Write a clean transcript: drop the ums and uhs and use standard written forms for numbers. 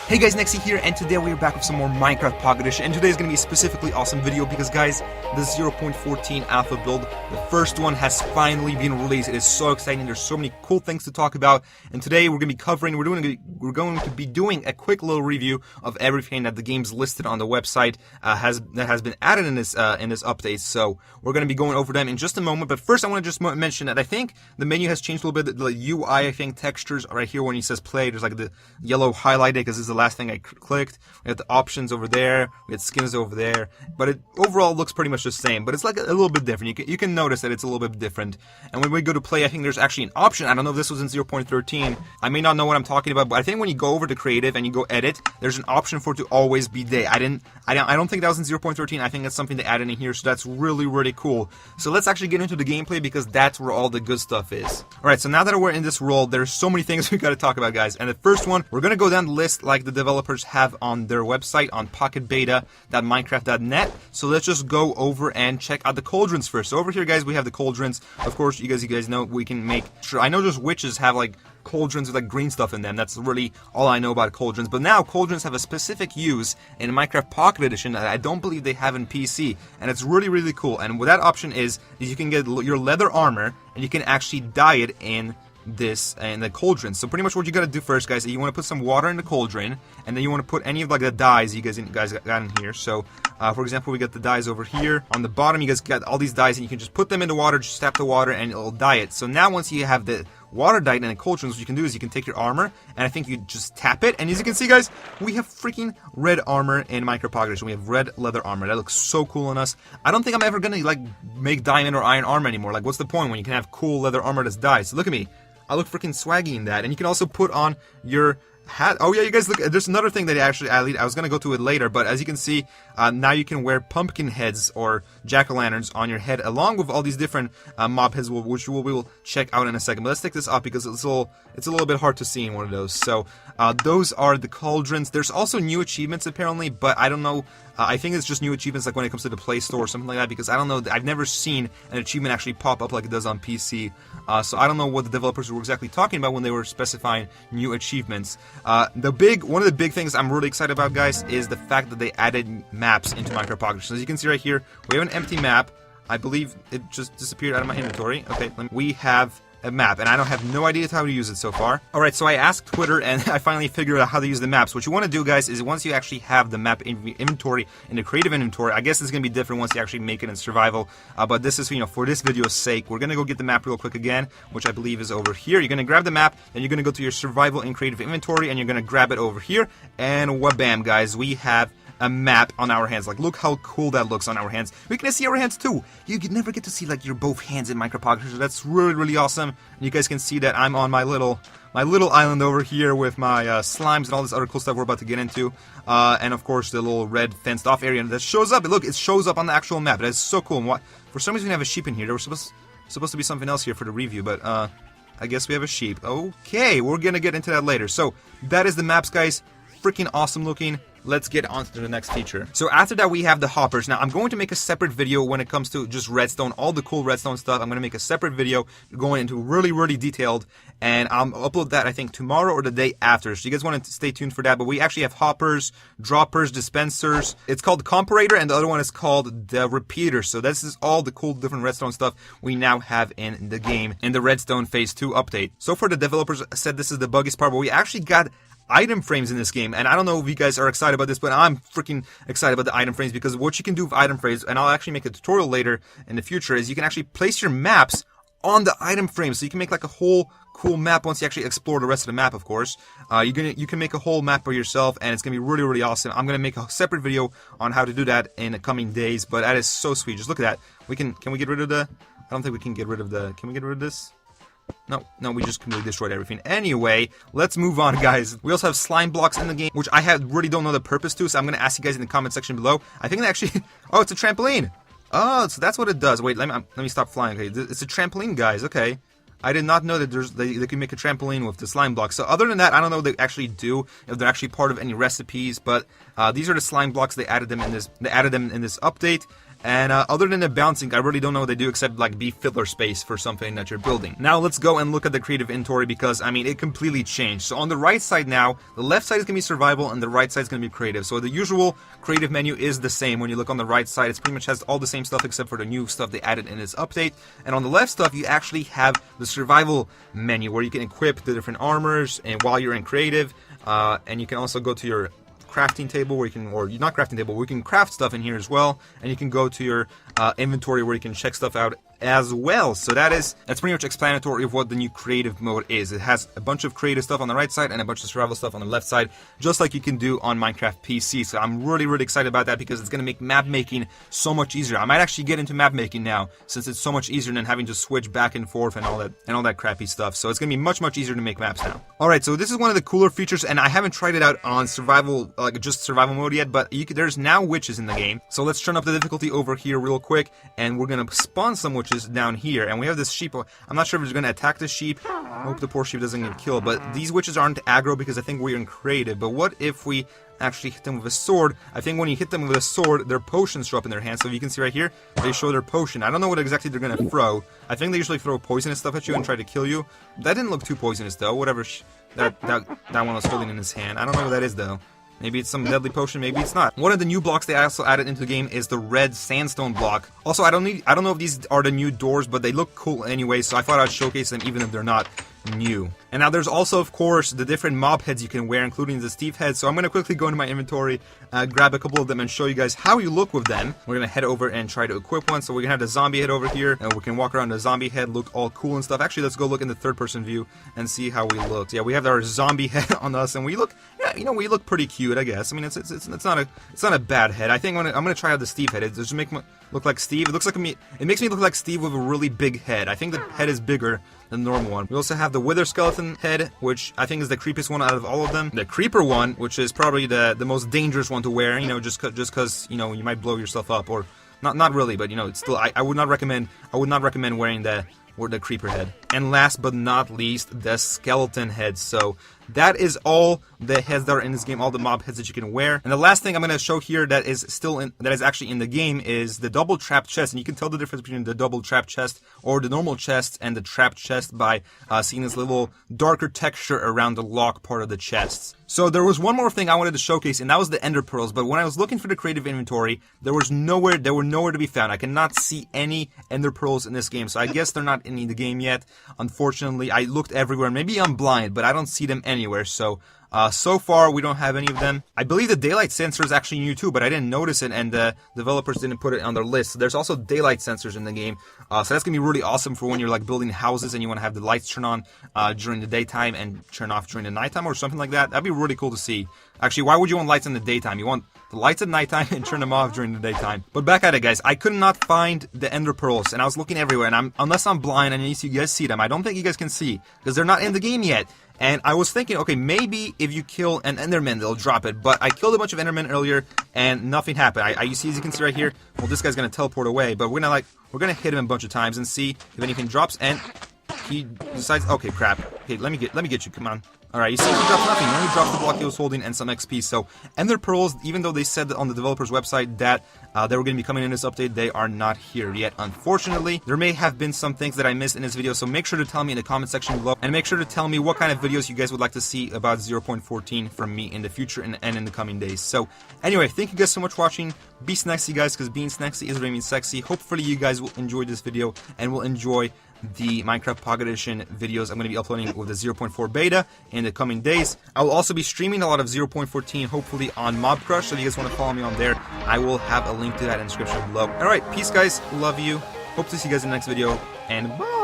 Hey guys, Nexy here, and today we are back with some more Minecraft Pocket Edition, and today is going to be a specifically awesome video because, guys, the 0.14 alpha build, the first one has finally been released. It is so exciting. There's so many cool things to talk about, and today we're going to be covering, we're going to be doing a quick little review of everything that the game's listed on the website that has been added in this update. So we're going to be going over them in just a moment. But first, I want to just mention that I think the menu has changed a little bit. The UI, I think, textures right here when it says play, there's like the yellow highlighted because this is the last thing I clicked. We have the options over there, we have skins over there, but it overall looks pretty much the same, but it's like a little bit different. You can notice that it's a little bit different. And when we go to play, I think there's actually an option. I don't know if this was in 0.13. I may not know what I'm talking about, but I think when you go over to creative and you go edit, there's an option for it to always be day. I don't think that was in 0.13. I think that's something they added in here, so that's really cool. So let's actually get into the gameplay because that's where all the good stuff is. Alright, so now that we're in this world, there's so many things we gotta talk about, guys. And the first one, we're gonna go down the list like the developers have on their website on pocketbeta.minecraft.net. So let's just go over and check out the Cauldrons first. So over here, guys, we have the Cauldrons. Of course, you guys know we can make sure. I know just witches have like Cauldrons with like green stuff in them. That's really all I know about Cauldrons. But now Cauldrons have a specific use in Minecraft Pocket Edition that I don't believe they have in PC, and it's really cool. And what that option is you can get your leather armor and you can actually dye it in this and the cauldron. So pretty much what you gotta do first, guys, is you want to put some water in the cauldron, and then you want to put any of like the dyes you guys got in here. So for example, we got the dyes over here on the bottom. You guys got all these dyes, and you can just put them in the water, just tap the water, and it'll dye it. So now once you have the water dyed in the cauldrons, what you can do is you can take your armor, and I think you just tap it, and as you can see, guys, we have freaking red armor in Minecraft Pocket Edition. We have red leather armor. That looks so cool on us. I don't think I'm ever gonna like make diamond or iron armor anymore. Like, what's the point when you can have cool leather armor that's dyed? So look at me. I look freaking swaggy in that. And you can also put on your hat. Oh yeah, you guys look, there's another thing that they actually added. I was gonna go to it later, but as you can see, now you can wear pumpkin heads or jack-o'-lanterns on your head, along with all these different mob heads, which we will check out in a second. But let's take this off because it's a little bit hard to see in one of those. So those are the Cauldrons. There's also new achievements apparently, but I don't know. I think it's just new achievements like when it comes to the Play Store or something like that, because I don't know, I've never seen an achievement actually pop up like it does on PC. So I don't know what the developers were exactly talking about when they were specifying new achievements. One of the big things I'm really excited about, guys, is the fact that they added maps into Minecraft Pocket. So as you can see right here, we have an empty map. I believe it just disappeared out of my inventory. Okay, we have a map, and I don't have no idea how to use it so far. Alright, so I asked Twitter, and I finally figured out how to use the maps. What you want to do, guys, is once you actually have the map inventory in the creative inventory, I guess it's going to be different once you actually make it in survival, but this is, for this video's sake, we're going to go get the map real quick again, which I believe is over here. You're going to grab the map, then you're going to go to your survival in creative inventory, and you're going to grab it over here, and whabam, guys, we have a map on our hands. Like, look how cool that looks on our hands. We can see our hands too. You could never get to see like your both hands in Minecraft Pocket, so that's really awesome. And you guys can see that I'm on my little island over here with my slimes and all this other cool stuff we're about to get into. And of course the little red fenced off area that shows up. Look, it shows up on the actual map. That is so cool. And for some reason we have a sheep in here. There was supposed to be something else here for the review, but I guess we have a sheep. Okay, we're gonna get into that later. So that is the maps, guys. Freaking awesome looking. Let's get on to the next feature. So after that, we have the hoppers. Now, I'm going to make a separate video when it comes to just redstone, all the cool redstone stuff. I'm going to make a separate video going into really detailed, and I'll upload that, I think, tomorrow or the day after. So you guys want to stay tuned for that. But we actually have hoppers, droppers, dispensers. It's called the comparator, and the other one is called the repeater. So this is all the cool different redstone stuff we now have in the game in the Redstone Phase 2 update. So far, the developers said this is the buggiest part, but we actually got item frames in this game, and I don't know if you guys are excited about this, but I'm freaking excited about the item frames, because what you can do with item frames, and I'll actually make a tutorial later in the future, is you can actually place your maps on the item frame, so you can make like a whole cool map once you actually explore the rest of the map. Of course, you can make a whole map for yourself, and it's gonna be really awesome. I'm gonna make a separate video on how to do that in the coming days, but that is so sweet. Just look at that. Can we get rid of the? I don't think we can get rid of the. Can we get rid of this? No, we just completely destroyed everything. Anyway, let's move on, guys. We also have slime blocks in the game, which I really don't know the purpose to, so I'm going to ask you guys in the comment section below. I think they actually... Oh, it's a trampoline! Oh, so that's what it does. Wait, let me stop flying. Okay, it's a trampoline, guys. Okay. I did not know that they can make a trampoline with the slime blocks. So other than that, I don't know what they actually do, if they're actually part of any recipes. But these are the slime blocks. They added them in this update. And other than the bouncing, I really don't know what they do except like be filler space for something that you're building. Now let's go and look at the creative inventory because, I mean, it completely changed. So on the right side now, the left side is going to be survival and the right side is going to be creative. So the usual creative menu is the same. When you look on the right side, it pretty much has all the same stuff except for the new stuff they added in this update. And on the left stuff, you actually have the survival menu where you can equip the different armors and while you're in creative. And you can also go to your crafting table where you can, or not crafting table, where you can craft stuff in here as well, and you can go to your inventory where you can check stuff out as well. So that's pretty much explanatory of what the new creative mode is. It has a bunch of creative stuff on the right side and a bunch of survival stuff on the left side, just like you can do on Minecraft PC. So I'm really excited about that because it's going to make map making so much easier. I might actually get into map making now since it's so much easier than having to switch back and forth and all that crappy stuff. So it's going to be much easier to make maps now. Alright, so this is one of the cooler features, and I haven't tried it out on survival, like just survival mode yet, but there's now witches in the game. So let's turn up the difficulty over here real quick, and we're going to spawn some witches down here. And we have this sheep. I'm not sure if it's going to attack the sheep. I hope the poor sheep doesn't get killed, but these witches aren't aggro because I think we're in creative. But what if we actually hit them with a sword? I think when you hit them with a sword, their potions show up in their hands. So you can see right here, they show their potion. I don't know what exactly they're going to throw. I think they usually throw poisonous stuff at you and try to kill you. That didn't look too poisonous though. Whatever that one was holding in his hand. I don't know what that is though. Maybe it's some deadly potion, maybe it's not. One of the new blocks they also added into the game is the red sandstone block. Also, I don't know if these are the new doors, but they look cool anyway, so I thought I'd showcase them even if they're not new. And now there's also, of course, the different mob heads you can wear, including the Steve head. So I'm going to quickly go into my inventory, grab a couple of them and show you guys how you look with them. We're going to head over and try to equip one. So we're going to have the zombie head over here, and we can walk around the zombie head, look all cool and stuff. Actually, let's go look in the third-person view and see how we look. Yeah, we have our zombie head on us, and we look, yeah, you know, we look pretty cute, I guess. I mean, it's not a bad head. I think I'm going to try out the Steve head. It just make me look like Steve. It looks like it makes me look like Steve with a really big head. I think the head is bigger than the normal one. We also have the wither skeleton head, which I think is the creepiest one out of all of them. The creeper one, which is probably the most dangerous one to wear, you know, just because, you know, you might blow yourself up, or not really, but you know, it's still, I would not recommend wearing the creeper head. And last but not least, the skeleton head. So that is all the heads that are in this game, all the mob heads that you can wear. And the last thing I'm going to show here that is actually in the game is the double trap chest. And you can tell the difference between the double trap chest or the normal chest and the trap chest by seeing this little darker texture around the lock part of the chests. So there was one more thing I wanted to showcase, and that was the ender pearls. But when I was looking for the creative inventory, they were nowhere to be found. I cannot see any ender pearls in this game. So I guess they're not in the game yet. Unfortunately, I looked everywhere. Maybe I'm blind, but I don't see them anywhere. So so far we don't have any of them. I believe the daylight sensor is actually new too, but I didn't notice it, and the developers didn't put it on their list. So there's also daylight sensors in the game, so that's gonna be really awesome for when you're like building houses and you want to have the lights turn on during the daytime and turn off during the nighttime or something like that. That'd be really cool to see. Actually, why would you want lights in the daytime? You want the lights at nighttime and turn them off during the daytime. But back at it, guys. I could not find the ender pearls, and I was looking everywhere, and unless I'm blind and you guys see them, I don't think you guys can see because they're not in the game yet. And I was thinking, okay, maybe if you kill an enderman, they'll drop it. But I killed a bunch of endermen earlier, and nothing happened. As you can see right here, well, this guy's gonna teleport away, but we're gonna hit him a bunch of times and see if anything drops. And he decides, okay, crap. Okay, let me get you. Come on. Alright, you see, he dropped nothing. He only dropped the block he was holding and some XP. So, ender pearls, even though they said on the developer's website that they were going to be coming in this update, they are not here yet, unfortunately. There may have been some things that I missed in this video, so make sure to tell me in the comment section below, and make sure to tell me what kind of videos you guys would like to see about 0.14 from me in the future and in the coming days. So, anyway, thank you guys so much for watching. Be snexy, guys, because being snexy is what I mean sexy. Hopefully you guys will enjoy this video and will enjoy the Minecraft Pocket Edition videos I'm going to be uploading with the 0.4 beta in the coming days. I will also be streaming a lot of 0.14, hopefully on Mob Crush, so if you guys want to follow me on there, I will have a link to that in the description below. Alright, peace guys, love you, hope to see you guys in the next video, and bye!